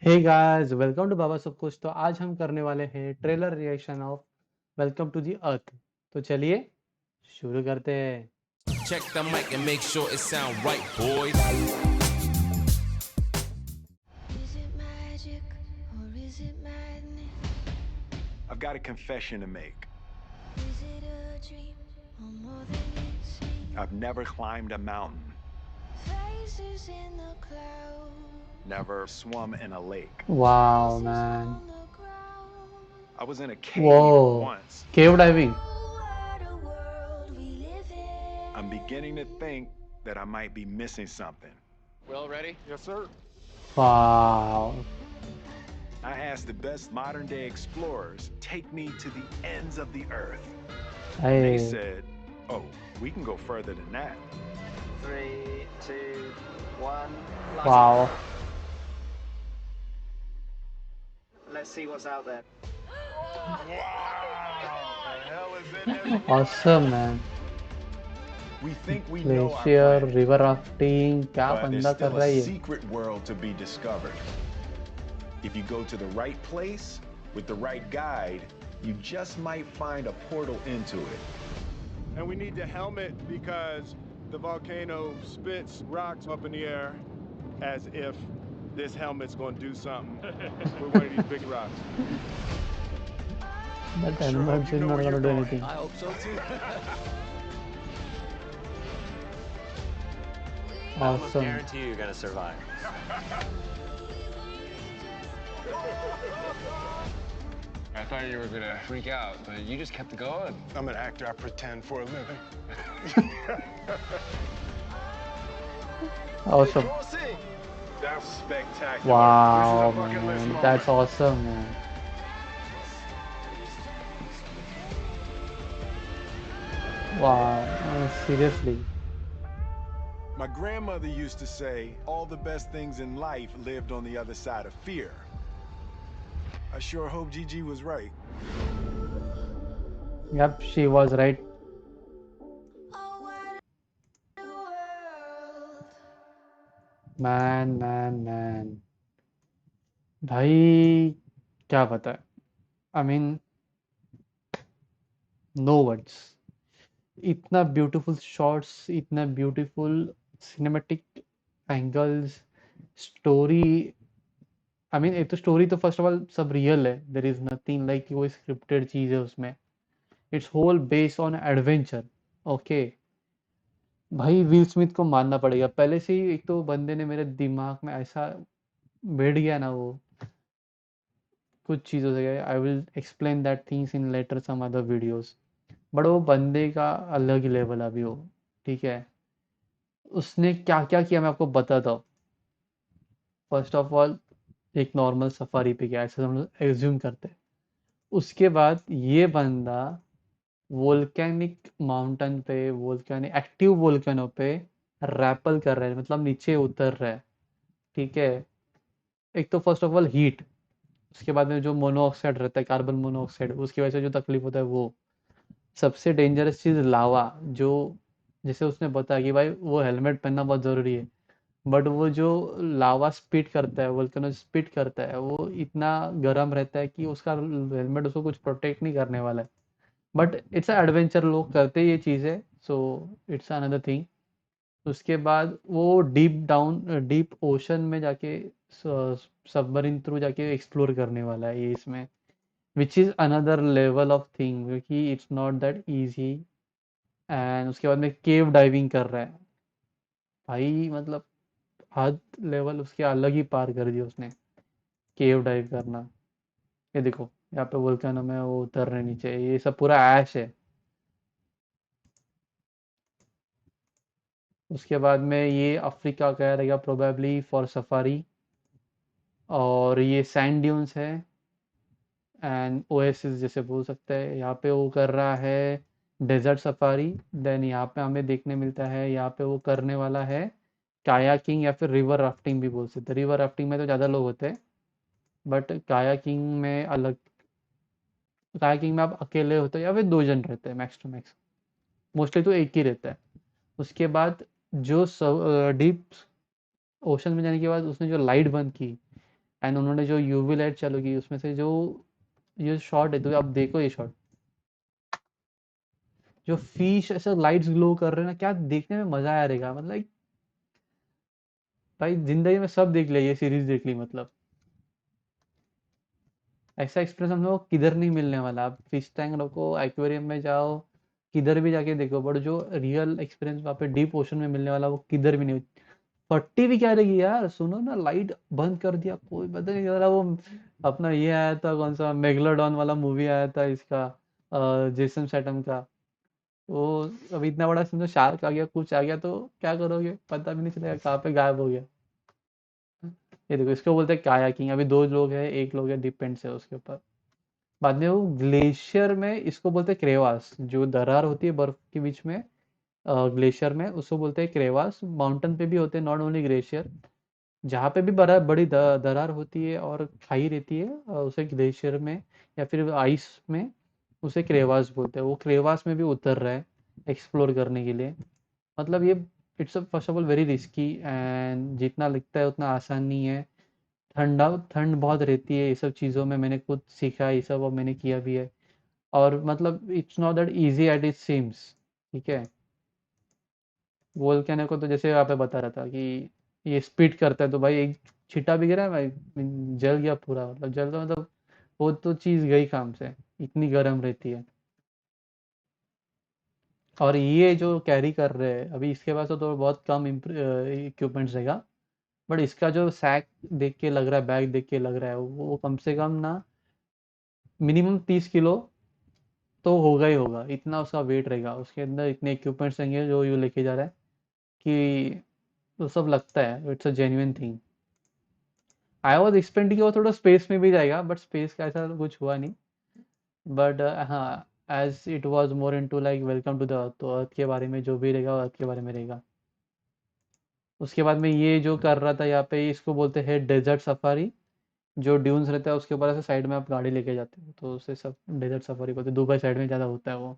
Hey guys welcome to Baba Sab Kuch. तो आज हम करने वाले हैं trailer reaction of welcome to the earth. तो चलिए शुरू करते हैं। Check the mic and make sure it sound right, boys. Is it magic or is it madness? I've got a confession to make. Is it a dream or more than it seems? I've never climbed a mountain, Faces in the clouds, never swum in a lake. Wow faces man, on the ground. I was in a cave वो once. Cave diving. Oh, what a world we live in. I'm beginning to think that I might be missing something. Will, ready? Yes, sir. Wow I asked the best modern day explorers, take me to the ends of the earth. They अरे said, oh, we can go further than that. 3, 2, 1. Wow Let's see what's out there. The hell is in this awesome man. We think we know our glacier, planet, river rafting, क्या but there's बंदा कर still रहा a है ये। secret world to be discovered. If you go to the right place with the right guide, you just might find a portal into it. And we need the helmet because the volcano spits rocks up in the air as if this helmet's going to do something with one of these big rocks. That Sure hope helmet you is know not where gonna you're do going. anything. I hope so too. I almost Awesome. guarantee you're gonna survive. I thought you were gonna freak out, but you just kept going. I'm an actor. I pretend for a living. Awesome. That's spectacular. Wow This is a bucket list man, moment. that's awesome man. Wow, seriously. My grandmother used to say, all the best things in life lived on the other side of fear. I sure hope Gigi was right. Yep, she was right. Oh, what a world. Man man man भाई क्या पता है। I mean no words. इतना beautiful shots, इतना beautiful cinematic angles, story. I mean एक तो story तो first of all सब रियल है, देयर इज नथिंग लाइक कोई स्क्रिप्टेड चीज़ है उसमें। It's whole based on adventure. Okay भाई, विल स्मिथ को मानना पड़ेगा पहले से ही। एक तो बंदे ने मेरे दिमाग में ऐसा बैठ गया ना वो कुछ चीज़ों से। I will explain that things in later some other videos. But वो बंदे का अलग ही लेवल अभी वो, ठीक है। उसने क्या क्या किया मैं आपको बताता हूँ। फर्स्ट ऑफ ऑल एक नॉर्मल सफारी पे गया, ऐसे हम लोग एज्यूम करते हैं। उसके बाद ये बंदा वोल्केनिक माउंटेन पे, वोल्केनिक एक्टिव वोल्केनो पे रैपल कर रहा है, मतलब नीचे उतर रहा है, ठीक है। एक तो फर्स्ट ऑफ ऑल हीट, उसके बाद में जो मोनोऑक्साइड रहता है, कार्बन मोनोऑक्साइड, उसकी वजह से जो तकलीफ होता है वो। सबसे डेंजरस चीज़ लावा, जो जैसे उसने बताया कि भाई वो हेलमेट पहनना बहुत ज़रूरी है, बट वो जो लावा स्पिट करता है, वोल्केनो स्पिट करता है, वो इतना गर्म रहता है कि उसका हेलमेट उसको कुछ प्रोटेक्ट नहीं करने वाला है। बट इट्स एडवेंचर, लोग करते ये चीज़ें, सो इट्स अनदर थिंग। उसके बाद वो डीप डाउन, डीप ओशन में जाके सबमरीन थ्रू जाके एक्सप्लोर करने वाला है ये इसमें, which is another level of thing, क्योंकि it's not that easy. And उसके बाद में केव डाइविंग कर रहा है भाई, मतलब हद लेवल उसके अलग ही पार कर दिया उसने। केव डाइव करना, ये देखो यहाँ पे वोल्केनो में वो उतर रहे नीचे, ये सब पूरा ऐश है। उसके बाद में ये अफ्रीका का रहेगा प्रोबेबली फॉर सफारी, और ये सैंड ड्यून्स है एंड ओएसिस जैसे बोल सकते हैं। यहाँ पे वो कर रहा है डेजर्ट सफारी। देन यहाँ पे हमें देखने मिलता है, यहाँ पे वो करने वाला है कायाकिंग या फिर रिवर राफ्टिंग भी बोल सकते हैं। रिवर राफ्टिंग में तो ज़्यादा लोग होते हैं, बट कायाकिंग में अलग। कायाकिंग में आप अकेले होते हो या फिर 2 जन रहते हैं मैक्स टू मैक्स, मोस्टली तो एक ही रहता है। उसके बाद जो डीप ओशन में जाने के बाद उसने जो लाइट बंद की, एंड उन्होंने जो यूवी लाइट चालू की उसमें से जो ये शॉट है, तो आप देखो ये शॉट, जो फिश ऐसे लाइट्स ग्लो कर रहे हैं ना, क्या देखने में मजा आया रहेगा। मतलब भाई जिंदगी में सब देख लिया, ये सीरीज देख ली मतलब। ऐसा एक्सपीरियंस हम लोग को किधर नहीं मिलने वाला। आप फिश टैंक रखो, एक्वेरियम में जाओ, किधर भी जाके देखो, बट जो रियल एक्सपीरियंस वहाँ पे डीप ओशन में मिलने वाला वो किधर भी नहीं। फट्टी भी क्या रहेगी यार, सुनो ना, लाइट बंद कर दिया, कोई पता नहीं चल रहा। वो अपना ये आया था, कौन सा मेगलोडॉन वाला मूवी आया था इसका, जेसन स्टेथम का। वो अभी इतना बड़ा समझो शार्क आ गया, कुछ आ गया तो क्या करोगे, पता भी नहीं चलेगा कहाँ पे गायब हो गया। ये देखो, इसको बोलते हैं कायाकिंग। अभी दो लोग हैं, एक लोग है डिपेंड्स है उसके ऊपर। बाद में वो ग्लेशियर में, इसको बोलते हैं क्रेवास, जो दरार होती है बर्फ के बीच में, ग्लेशियर में, उसको बोलते हैं क्रेवास। माउंटेन पे भी होते हैं, नॉट ओनली ग्लेशियर। जहाँ पे भी बड़ा बड़ी दरार होती है और खाई रहती है, उसे ग्लेशियर में या फिर आइस में, उसे क्रेवास बोलते हैं। वो क्रेवास में भी उतर रहा है एक्सप्लोर करने के लिए। मतलब ये it's first of all very risky, and जितना लगता है उतना आसान नहीं है। ठंडा ठंड बहुत रहती है ये सब चीज़ों में, मैंने खुद सीखा है ये सब और मैंने किया भी है। और मतलब it's not that easy at it seems. ठीक है, वोल्केनो को तो जैसे यहाँ पे बता रहा था कि ये स्पीड करता है, तो भाई एक छिटा भी गिरा है भाई, जल गया पूरा। मतलब जल तो मतलब वो तो चीज़ गई काम से, इतनी गर्म रहती है। और ये जो कैरी कर रहे हैं अभी, इसके पास तो बहुत कम इक्विपमेंट्स रहेगा, बट इसका जो सैक देख के लग रहा है, बैग देख के लग रहा है, वो कम से कम ना मिनिमम 30 किलो तो होगा ही होगा। इतना उसका वेट रहेगा, उसके अंदर इतने इक्विपमेंट्स रहेंगे जो यू लेके जा रहा है कि वो सब लगता है it's a genuine thing. I was expecting कि वो थोड़ा स्पेस में भी जाएगा, बट स्पेस का ऐसा कुछ हुआ नहीं। बट हाँ, as it was more into like welcome to the earth, तो अर्थ के बारे में जो भी रहेगा वो अर्थ के बारे में रहेगा। उसके बाद में ये जो कर रहा था यहाँ पे, इसको बोलते हैं डेजर्ट सफारी। जो ड्यून्स रहता है उसके ऊपर से साइड में आप गाड़ी लेके जाते हो, तो उसे सब डेजर्ट सफारी बोलते हैं। दुबई साइड में ज़्यादा होता है वो।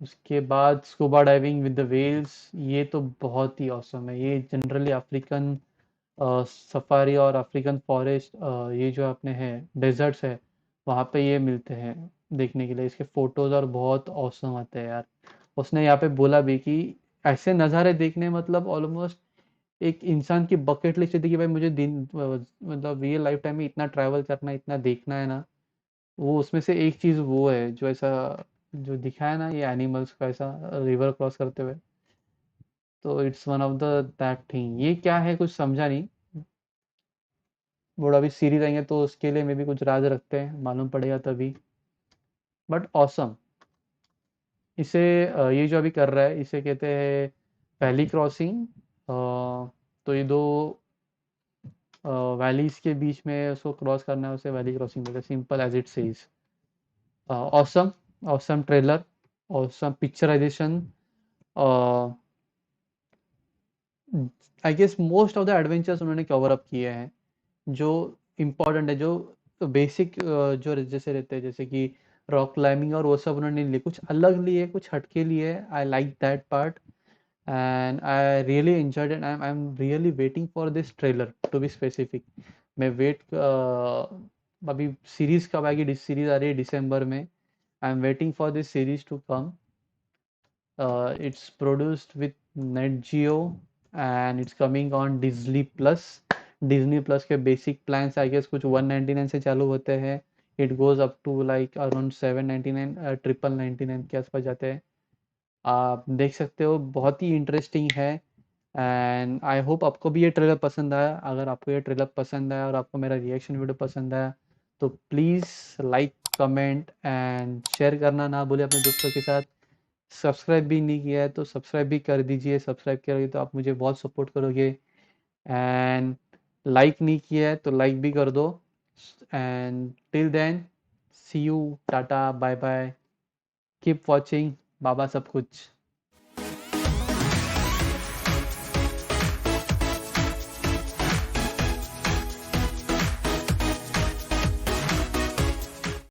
उसके बाद scuba diving with the whales, ये तो बहुत ही औसम है। ये जनरली अफ्रीकन सफारी और अफ्रीकन फॉरेस्ट, ये जो अपने हैं डेजर्ट्स है, वहाँ पे ये मिलते हैं देखने के लिए। इसके फोटोज़ और बहुत औसम आते हैं यार। उसने यहाँ पे बोला भी कि ऐसे नज़ारे देखने मतलब ऑलमोस्ट एक इंसान की बकेट लिस्ट थी कि भाई मुझे दिन मतलब ये लाइफ टाइम में इतना ट्रैवल करना, इतना देखना है ना। वो उसमें से एक चीज़ वो है जो ऐसा जो दिखाया ना, ये एनिमल्स का ऐसा रिवर क्रॉस करते हुए। तो it's one of the that thing. ये क्या है कुछ समझा नहीं, बट अभी सीरीज आएंगे तो उसके लिए मे भी कुछ राज रखते हैं, मालूम पड़ेगा तभी। But awesome. इसे ये जो अभी कर रहा है इसे कहते हैं वैली क्रॉसिंग। तो ये दो वैलीज के बीच में उसको क्रॉस करना है, उसे वैली क्रॉसिंग बोलते हैं, simple as it says. Awesome, awesome trailer, awesome picturisation. I guess most of the adventures उन्होंने कवर अप किए हैं जो इम्पोर्टेंट है, जो बेसिक जो जैसे रहते हैं, जैसे कि रॉक क्लाइंबिंग और वो सब उन्होंने लिए, कुछ अलग लिए, कुछ हटके लिए। I like that part and I really enjoyed it. I am really waiting for this trailer to be specific. मैं वेट अभी सीरीज कब आएगी, सीरीज आ रही है दिसंबर में। I am waiting for this series to come. It's produced with Net Geo and it's coming on Disney Plus. Disney Plus के basic plans I guess कुछ 199 से चालू होते हैं। It goes up to like around 799, 999 के आसपास जाते हैं। आप देख सकते हो, बहुत ही इंटरेस्टिंग है। एंड आई होप आपको भी ये ट्रेलर पसंद आया। अगर आपको ये ट्रेलर पसंद आया और आपको मेरा रिएक्शन वीडियो पसंद आया तो please like, comment and share करना ना भूलें अपने दोस्तों के साथ। सब्सक्राइब भी नहीं किया है तो सब्सक्राइब भी कर दीजिए। सब्सक्राइब करोगे तो आप मुझे बहुत सपोर्ट करोगे। एंड लाइक नहीं किया है तो लाइक भी कर दो। And till then, see you, tata, bye bye, keep watching Baba Sab कुछ।